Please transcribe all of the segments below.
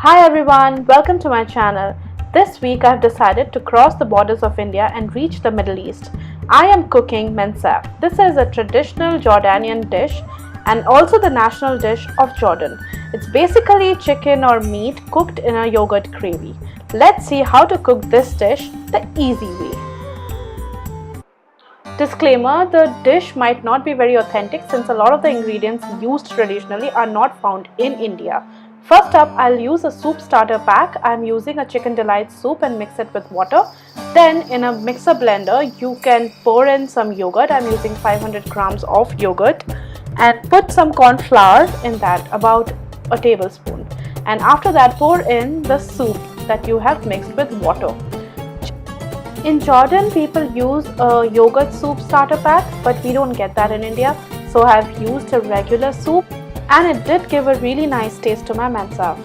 Hi everyone, welcome to my channel. This week I've decided to cross the borders of India and reach the Middle East. I am cooking Mansaf. This is a traditional Jordanian dish and also the national dish of Jordan. It's basically chicken or meat cooked in a yogurt gravy. Let's see how to cook this dish the easy way. Disclaimer, the dish might not be very authentic since a lot of the ingredients used traditionally are not found in India. First up, I'll use a soup starter pack. I'm using a chicken delight soup and mix it with water. Then in a mixer blender, you can pour in some yogurt. I'm using 500 grams of yogurt and put some corn flour in that, about a tablespoon. And after that, pour in the soup that you have mixed with water. In Jordan, people use a yogurt soup starter pack, but we don't get that in India. So I've used a regular soup and it did give a really nice taste to my Mansaf.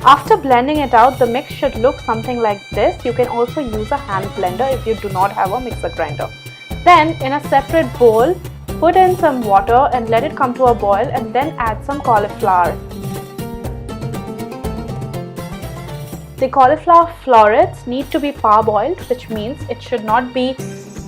After blending it out, the mix should look something like this. You can also use a hand blender if you do not have a mixer grinder. Then in a separate bowl, put in some water and let it come to a boil and then add some cauliflower. The cauliflower florets need to be parboiled, which means it should not be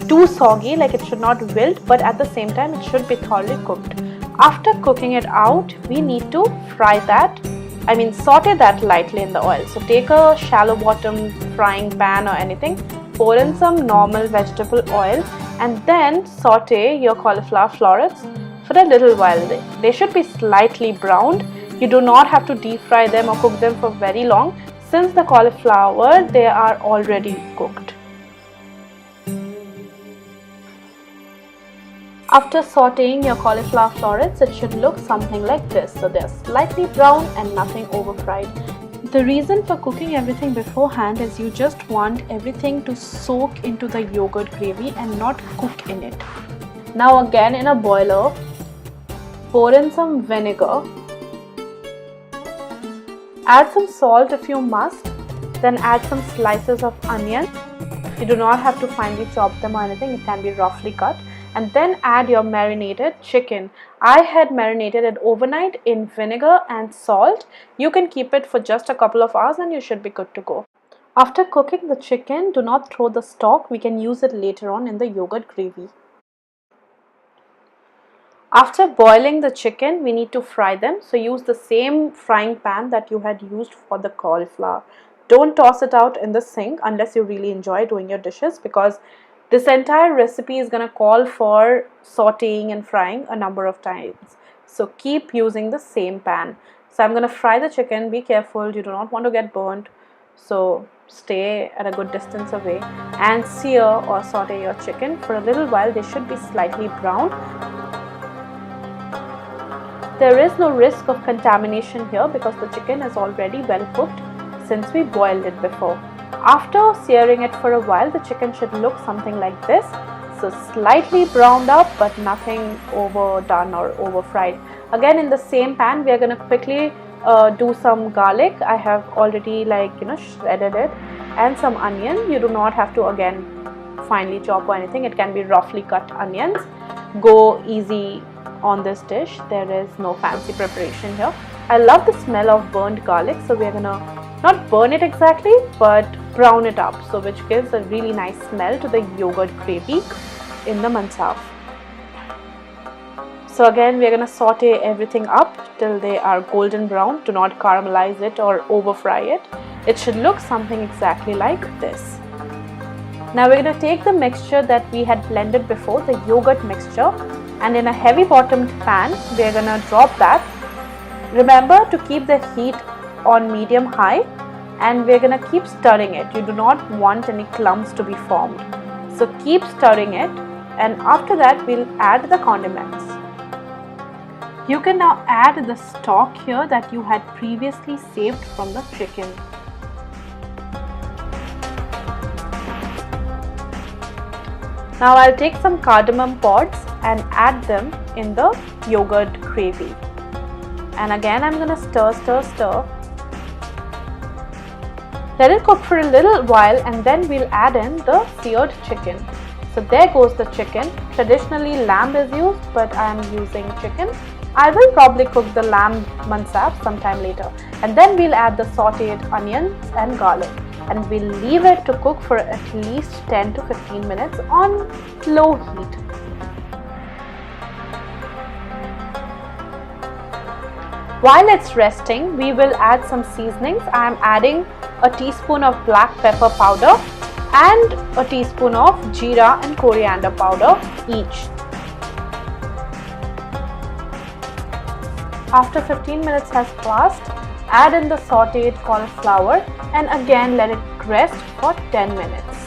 too soggy, like it should not wilt, but at the same time it should be thoroughly cooked. After cooking it out, we need to saute that lightly in the oil. So take a shallow bottom frying pan or anything, pour in some normal vegetable oil and then saute your cauliflower florets for a little while. They should be slightly browned. You do not have to deep fry them or cook them for very long. Since the cauliflower, they are already cooked. After sauteing your cauliflower florets, it should look something like this. So they're slightly brown and nothing over fried. The reason for cooking everything beforehand is you just want everything to soak into the yogurt gravy and not cook in it. Now again in a boiler, pour in some vinegar. Add some salt if you must, then add some slices of onion. You do not have to finely chop them or anything, it can be roughly cut. And then add your marinated chicken. I had marinated it overnight in vinegar and salt. You can keep it for just a couple of hours and you should be good to go. After cooking the chicken, do not throw the stock. We can use it later on in the yogurt gravy. After boiling the chicken, we need to fry them. So use the same frying pan that you had used for the cauliflower. Don't toss it out in the sink unless you really enjoy doing your dishes, because this entire recipe is going to call for sauteing and frying a number of times. So keep using the same pan. So I'm going to fry the chicken. Be careful, you do not want to get burnt. So stay at a good distance away and sear or saute your chicken for a little while. They should be slightly brown. There is no risk of contamination here because the chicken is already well cooked since we boiled it before. After searing it for a while, the chicken should look something like this. So slightly browned up but nothing overdone or over fried. Again in the same pan, we are going to quickly do some garlic. I have already shredded it, and some onion. You do not have to again finely chop or anything. It can be roughly cut onions. Go easy on this dish. There is no fancy preparation here. I love the smell of burnt garlic, so we are gonna not burn it exactly but brown it up, so which gives a really nice smell to the yogurt gravy in the Mansaf. So again we are gonna saute everything up till they are golden brown. Do not caramelize it or over fry it. It should look something exactly like this. Now we're going to take the mixture that we had blended before, the yogurt mixture, and in a heavy bottomed pan, we're going to drop that. Remember to keep the heat on medium high, and we're going to keep stirring it. You do not want any clumps to be formed. So keep stirring it, and after that we'll add the condiments. You can now add the stock here that you had previously saved from the chicken. Now I'll take some cardamom pods and add them in the yogurt gravy. And again I'm going to stir. Let it cook for a little while and then we'll add in the seared chicken. So there goes the chicken. Traditionally lamb is used, but I am using chicken. I will probably cook the lamb mansaf sometime later, and then we'll add the sauteed onions and garlic, and we'll leave it to cook for at least 10 to 15 minutes on low heat. While it's resting, we will add some seasonings. I am adding a teaspoon of black pepper powder and a teaspoon of jeera and coriander powder each. After 15 minutes has passed, add in the sauteed cauliflower and again let it rest for 10 minutes.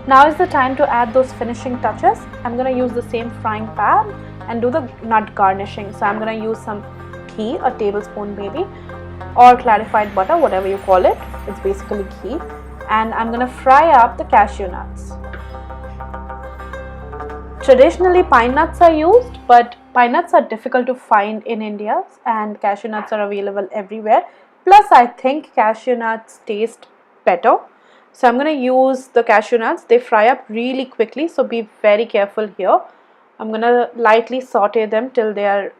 Now is the time to add those finishing touches. I'm going to use the same frying pan and do the nut garnishing. So I'm going to use some ghee, a tablespoon maybe, or clarified butter, whatever you call it. It's basically ghee. And I'm going to fry up the cashew nuts. Traditionally, pine nuts are used, but pine nuts are difficult to find in India and cashew nuts are available everywhere. Plus, I think cashew nuts taste better. So I'm going to use the cashew nuts. They fry up really quickly, so be very careful here. I'm going to lightly saute them till they are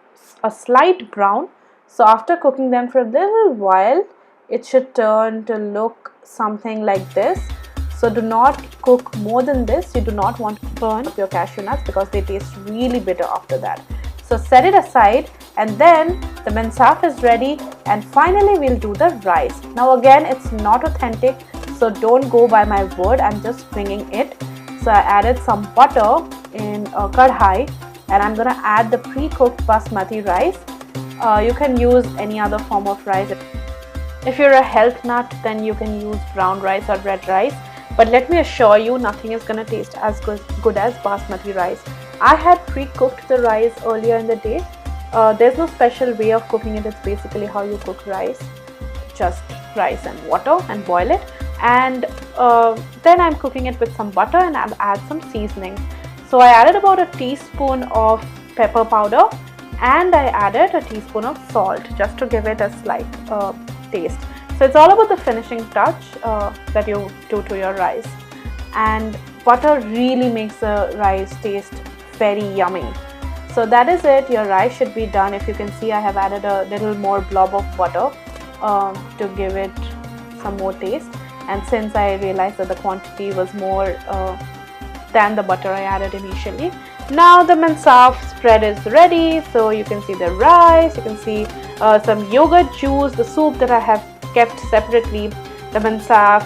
a slight brown. So after cooking them for a little while, it should turn to look something like this. So do not cook more than this. You do not want to burn your cashew nuts because they taste really bitter after that. So set it aside, and then the mansaf is ready, and finally we'll do the rice. Now again, it's not authentic, so don't go by my word. I'm just bringing it. So I added some butter in a kadhai, and I'm going to add the pre-cooked basmati rice. You can use any other form of rice. If you're a health nut, then you can use brown rice or red rice. But let me assure you, nothing is going to taste as good as basmati rice. I had pre-cooked the rice earlier in the day. There's no special way of cooking it. It's basically how you cook rice. Just rice and water and boil it. And then I'm cooking it with some butter, and I'll add some seasoning. So I added about a teaspoon of pepper powder, and I added a teaspoon of salt just to give it a slight taste. So it's all about the finishing touch that you do to your rice, and butter really makes the rice taste very yummy. So that is it. Your rice should be done. If you can see, I have added a little more blob of butter to give it some more taste, and since I realized that the quantity was more than the butter I added initially. Now the mansaf spread is ready. So you can see the rice, you can see some yogurt juice, the soup that I have kept separately, the mansaf,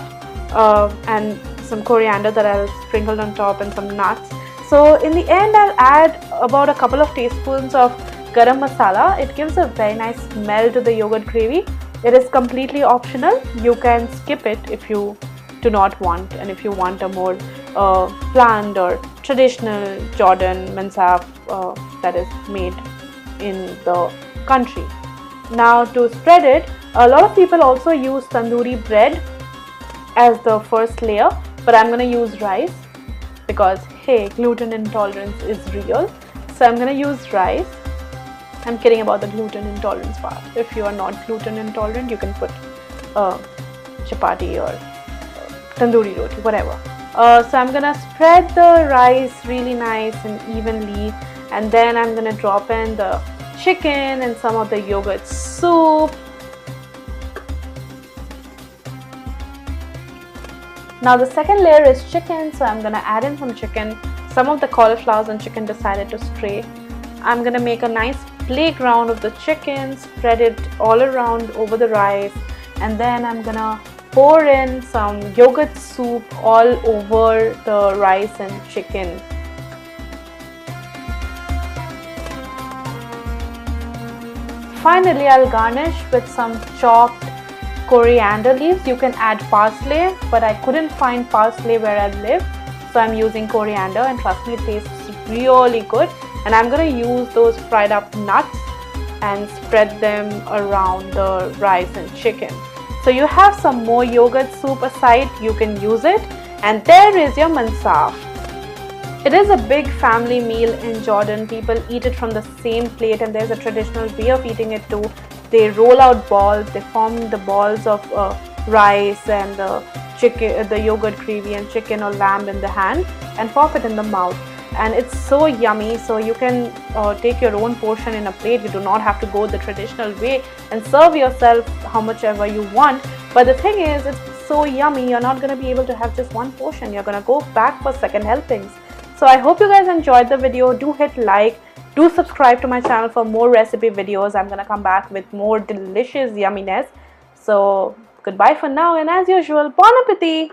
and some coriander that I'll sprinkle on top, and some nuts. So in the end, I'll add about a couple of teaspoons of garam masala. It gives a very nice smell to the yogurt gravy. It is completely optional. You can skip it if you do not want, and if you want a more planned or traditional Jordan mansaf that is made in the country. Now to spread it, a lot of people also use tandoori bread as the first layer, but I'm going to use rice because hey, gluten intolerance is real. So I'm going to use rice. I'm kidding about the gluten intolerance part. If you are not gluten intolerant, you can put chapati or tandoori roti, whatever. So I'm going to spread the rice really nice and evenly, and then I'm going to drop in the chicken and some of the yogurt soup. Now the second layer is chicken, so I'm going to add in some chicken. Some of the cauliflowers and chicken decided to stray. I'm going to make a nice playground of the chicken, spread it all around over the rice, and then I'm going to pour in some yogurt soup all over the rice and chicken. Finally, I'll garnish with some chopped coriander leaves. You can add parsley, but I couldn't find parsley where I live, so I'm using coriander, and trust me, it tastes really good. And I'm going to use those fried up nuts and spread them around the rice and chicken. So you have some more yogurt soup aside, you can use it, and there is your mansaf. It is a big family meal in Jordan. People eat it from the same plate, and there's a traditional way of eating it too. They roll out balls, they form the balls of rice and the chicken, the yogurt gravy and chicken or lamb in the hand, and pop it in the mouth. and it's so yummy. So you can take your own portion in a plate. You do not have to go the traditional way and serve yourself how much ever you want. But the thing is, it's so yummy, you're not going to be able to have just one portion. You're going to go back for second helpings. So I hope you guys enjoyed the video. Do hit like, do subscribe to my channel for more recipe videos. I'm going to come back with more delicious yumminess. So goodbye for now, and as usual, bon appetit.